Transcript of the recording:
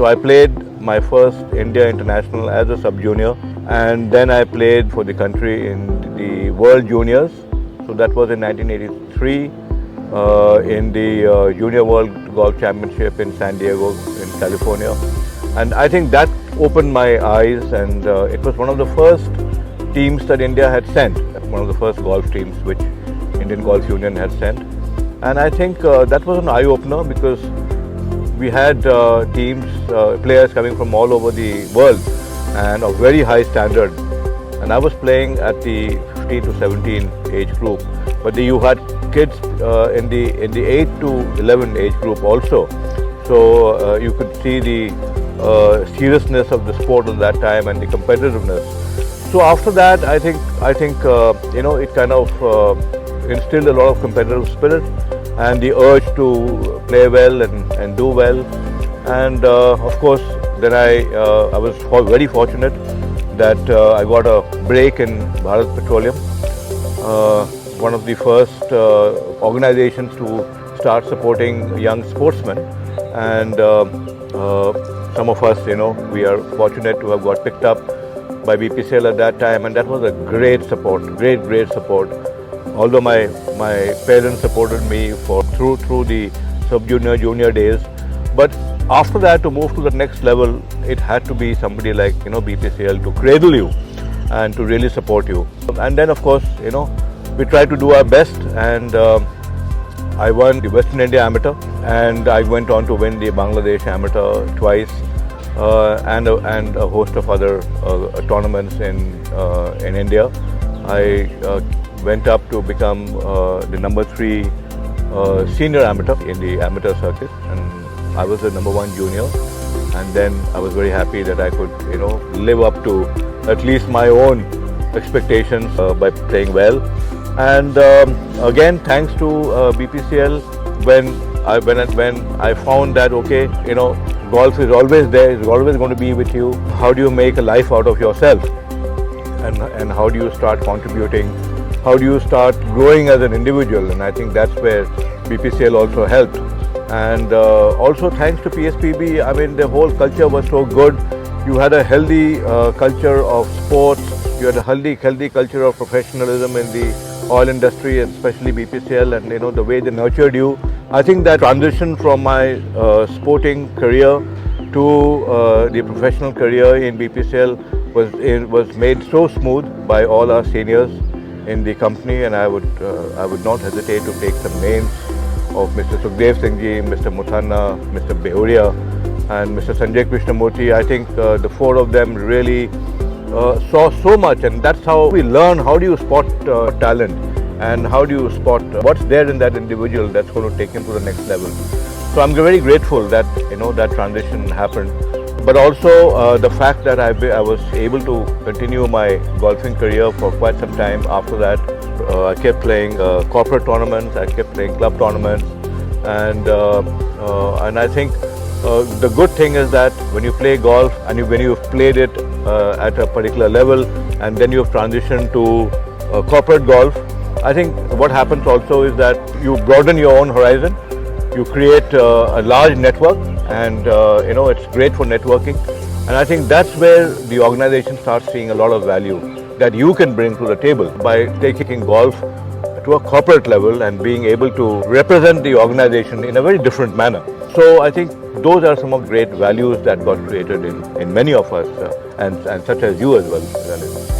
So I played my first India International as a sub-junior, and then I played for the country in the World Juniors. So that was in 1983 in the Junior World Golf Championship in San Diego in California. And I think that opened my eyes, and it was one of the first teams that India had sent, one of the first golf teams which Indian Golf Union had sent. And I think that was an eye-opener, because we had teams, players coming from all over the world and of very high standard. And I was playing at the 15 to 17 age group, but you had kids in the 8 to 11 age group also. So you could see the seriousness of the sport at that time and the competitiveness. So after that, I think it kind of instilled a lot of competitive spirit and the urge to play well and do well. And of course, then I was very fortunate that I got a break in Bharat Petroleum, one of the first organizations to start supporting young sportsmen. And some of us, we are fortunate to have got picked up by BPCL at that time, and that was a great support, great support. Although my parents supported me through the sub-junior, junior days, but after that, to move to the next level, it had to be somebody like BPCL to cradle you and to really support you. And then of course, we tried to do our best, and I won the Western India Amateur, and I went on to win the Bangladesh Amateur twice, and a host of other tournaments in India. I went up to become the number 3 senior amateur in the amateur circuit, and I was the number 1 junior. And then I was very happy that I could, live up to at least my own expectations by playing well. And again, thanks to BPCL, when I found that golf is always there, it's always going to be with you. How do you make a life out of yourself, and how do you start contributing? How do you start growing as an individual? And I think that's where BPCL also helped. And also thanks to PSPB, I mean, the whole culture was so good. You had a healthy culture of sports. You had a healthy culture of professionalism in the oil industry, and especially BPCL, and the way they nurtured you. I think that transition from my sporting career to the professional career in BPCL was made so smooth by all our seniors in the company, and I would not hesitate to take some names of Mr. Sukhdev Singh ji, Mr. Muthanna, Mr. Behuria, and Mr. Sanjay Krishnamurti. I think the 4 of them really saw so much, and that's how we learn how do you spot talent, and how do you spot what's there in that individual that's going to take him to the next level. So I'm very grateful that that transition happened, but also the fact that I was able to continue my golfing career for quite some time after that. I kept playing corporate tournaments, I kept playing club tournaments, and I think the good thing is that when you play golf and when you've played it at a particular level, and then you've transitioned to corporate golf, I think what happens also is that you broaden your own horizon, you create a large network, and it's great for networking. And I think that's where the organization starts seeing a lot of value that you can bring to the table by taking golf to a corporate level and being able to represent the organization in a very different manner. So I think those are some of great values that got created in many of us, and such as you as well, Lalit.